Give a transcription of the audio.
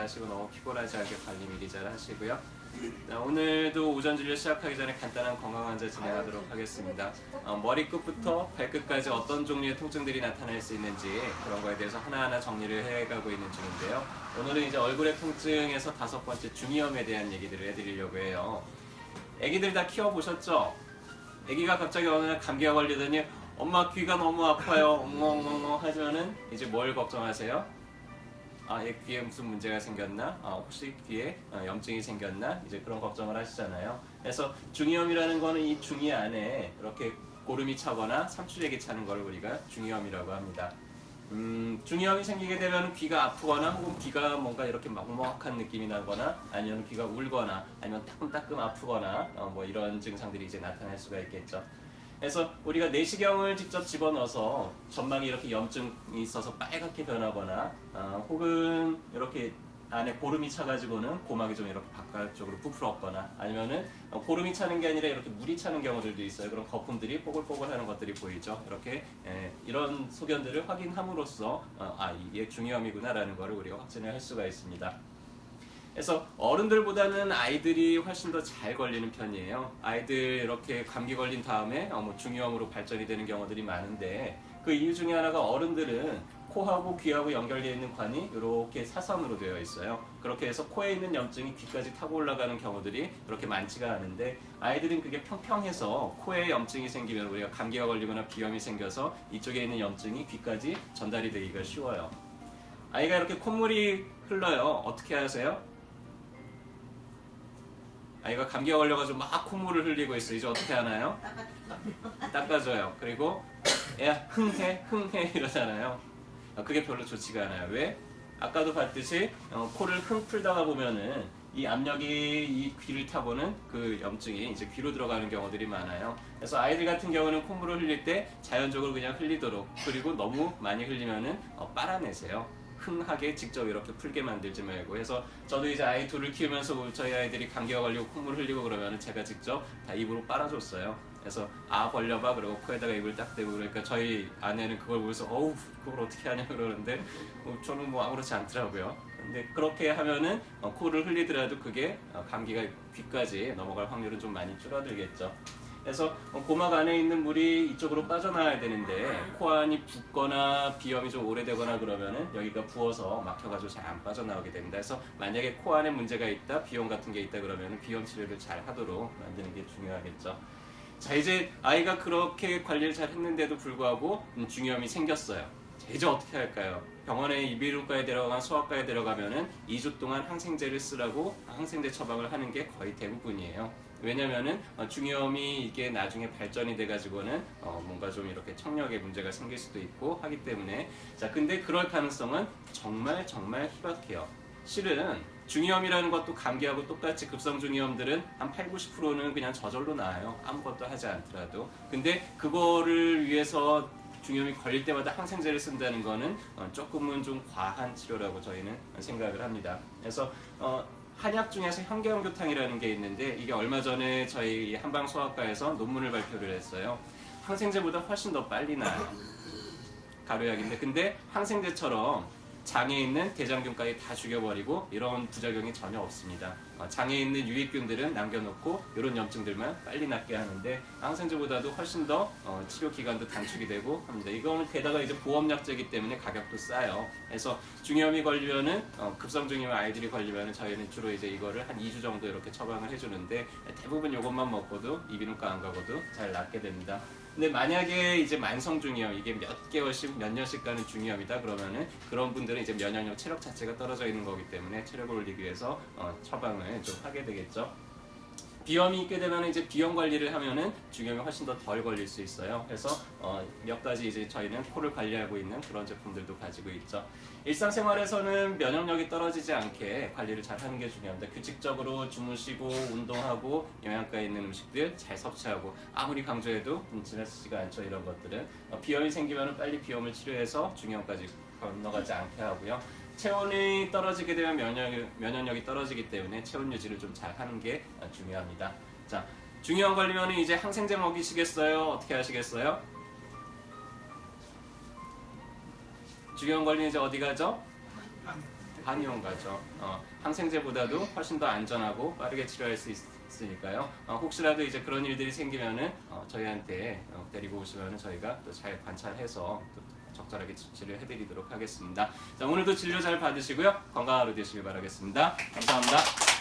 하시고 너무 피곤하지 않게 관리 미리 잘 하시고요. 자, 오늘도 오전 진료 시작하기 전에 간단한 건강 환자 진행하도록 하겠습니다. 머리끝부터 발끝까지 어떤 종류의 통증들이 나타날 수 있는지 그런 거에 대해서 하나하나 정리를 해가고 있는 중인데요. 오늘은 이제 얼굴의 통증에서 5번째 중이염에 대한 얘기들을 해드리려고 해요. 애기들 다 키워보셨죠? 애기가 갑자기 어느 날 감기가 걸리더니 엄마 귀가 너무 아파요 엉엉엉엉 하면은 이제 뭘 걱정하세요? 얘 귀에 무슨 문제가 생겼나? 혹시 귀에 염증이 생겼나? 이제 그런 걱정을 하시잖아요. 그래서 중이염이라는 거는 이 중이 안에 이렇게 고름이 차거나 삼출액이 차는 걸 우리가 중이염이라고 합니다. 중이염이 생기게 되면 귀가 아프거나 혹은 귀가 뭔가 이렇게 먹먹한 느낌이 나거나 아니면 귀가 울거나 아니면 따끔따끔 아프거나 뭐 이런 증상들이 이제 나타날 수가 있겠죠. 그래서 우리가 내시경을 직접 집어넣어서 점막이 이렇게 염증이 있어서 빨갛게 변하거나 혹은 이렇게 안에 고름이 차가지고는 고막이 좀 이렇게 바깥쪽으로 부풀었거나 아니면은 고름이 차는 게 아니라 이렇게 물이 차는 경우들도 있어요. 그런 거품들이 뽀글뽀글하는 것들이 보이죠. 이렇게 이런 소견들을 확인함으로써 이게 중이염이구나라는 것을 우리가 확진을 할 수가 있습니다. 그래서 어른들보다는 아이들이 훨씬 더 잘 걸리는 편이에요. 아이들 이렇게 감기 걸린 다음에 중이염으로 발전이 되는 경우들이 많은데 그 이유 중에 하나가 어른들은 코하고 귀하고 연결되어 있는 관이 이렇게 사선으로 되어 있어요. 그렇게 해서 코에 있는 염증이 귀까지 타고 올라가는 경우들이 그렇게 많지가 않은데 아이들은 그게 평평해서 코에 염증이 생기면 우리가 감기가 걸리거나 비염이 생겨서 이쪽에 있는 염증이 귀까지 전달이 되기가 쉬워요. 아이가 이렇게 콧물이 흘러요. 어떻게 하세요? 아이가 감기가 걸려가지고 막 콧물을 흘리고 있어. 이제 어떻게 하나요? 닦아줘요. 그리고 야 흥해 이러잖아요. 그게 별로 좋지가 않아요. 왜? 아까도 봤듯이 코를 흥 풀다가 보면은 이 압력이 이 귀를 타고는 그 염증이 이제 귀로 들어가는 경우들이 많아요. 그래서 아이들 같은 경우는 콧물을 흘릴 때 자연적으로 그냥 흘리도록, 그리고 너무 많이 흘리면은 빨아내세요. 흥하게 직접 이렇게 풀게 만들지 말고. 해서 저도 이제 아이 둘을 키우면서 저희 아이들이 감기가 걸리고 콧물 흘리고 그러면 제가 직접 다 입으로 빨아줬어요. 그래서 벌려봐 그리고 코에다가 입을 딱 대고. 그러니까 저희 아내는 그걸 보면서 어우 그걸 어떻게 하냐 그러는데 저는 뭐 아무렇지 않더라고요. 근데 그렇게 하면은 코를 흘리더라도 그게 감기가 귀까지 넘어갈 확률은 좀 많이 줄어들겠죠. 그래서 고막 안에 있는 물이 이쪽으로 빠져나와야 되는데 코 안이 붓거나 비염이 좀 오래되거나 그러면은 여기가 부어서 막혀가지고 잘 안 빠져나오게 됩니다. 그래서 만약에 코 안에 문제가 있다, 비염 같은 게 있다 그러면은 비염 치료를 잘 하도록 만드는 게 중요하겠죠. 자, 이제 아이가 그렇게 관리를 잘 했는데도 불구하고 중이염이 생겼어요. 자, 이제 어떻게 할까요? 병원에 이비인후과에 데려가거나 소아과에 데려가면은 2주 동안 항생제를 쓰라고 항생제 처방을 하는 게 거의 대부분이에요. 왜냐면은 중이염이 이게 나중에 발전이 돼가지고는 뭔가 좀 이렇게 청력에 문제가 생길 수도 있고 하기 때문에. 자, 근데 그럴 가능성은 정말 희박해요. 실은 중이염이라는 것도 감기하고 똑같이 급성 중이염들은 한 80~90%는 그냥 저절로 나아요. 아무것도 하지 않더라도. 근데 그거를 위해서 중이염이 걸릴 때마다 항생제를 쓴다는 거는 조금은 좀 과한 치료라고 저희는 생각을 합니다. 그래서 한약 중에서 현경교탕이라는 게 있는데 이게 얼마 전에 저희 한방소아과에서 논문을 발표를 했어요. 항생제보다 훨씬 더 빨리 나요. 가루약인데 근데 항생제처럼 장에 있는 대장균까지 다 죽여버리고 이런 부작용이 전혀 없습니다. 장에 있는 유익균들은 남겨놓고 이런 염증들만 빨리 낫게 하는데 항생제보다도 훨씬 더 치료 기간도 단축이 되고 합니다. 이거는 게다가 이제 보험약제이기 때문에 가격도 싸요. 그래서 중이염이 걸리면은 급성 중이염 아이들이 걸리면은 저희는 주로 이제 이거를 한 2주 정도 이렇게 처방을 해주는데 대부분 이것만 먹고도 이비인후과 안 가고도 잘 낫게 됩니다. 근데 만약에 이제 만성 중이염, 이게 몇 개월씩 몇 년씩 가는 중이염이다 그러면은 그런 분들은 이제 면역력, 체력 자체가 떨어져 있는 거기 때문에 체력을 올리기 위해서 처방을 좀 하게 되겠죠. 비염이 있게 되면 이제 비염 관리를 하면은 중이염이 훨씬 더 덜 걸릴 수 있어요. 그래서 몇 가지 이제 저희는 코를 관리하고 있는 그런 제품들도 가지고 있죠. 일상생활에서는 면역력이 떨어지지 않게 관리를 잘 하는 게 중요합니다. 규칙적으로 주무시고 운동하고 영양가 있는 음식들 잘 섭취하고, 아무리 강조해도 지나치지가 않죠. 이런 것들은 비염이 생기면 빨리 비염을 치료해서 중이염까지 건너가지 않게 하고요. 체온이 떨어지게 되면 면역력이 떨어지기 때문에 체온 유지를 좀 잘 하는 게 중요합니다. 자, 중이염 걸리면 이제 항생제 먹이시겠어요? 어떻게 하시겠어요? 중이염 걸리면 이제 어디 가죠? 한의원가죠. 항생제보다도 훨씬 더 안전하고 빠르게 치료할 수 있으니까요. 혹시라도 이제 그런 일들이 생기면은 저희한테 데리고 오시면은 저희가 또 잘 관찰해서 또 적절하게 치료를 해드리도록 하겠습니다. 자, 오늘도 진료 잘 받으시고요. 건강한 하루 되시길 바라겠습니다. 감사합니다.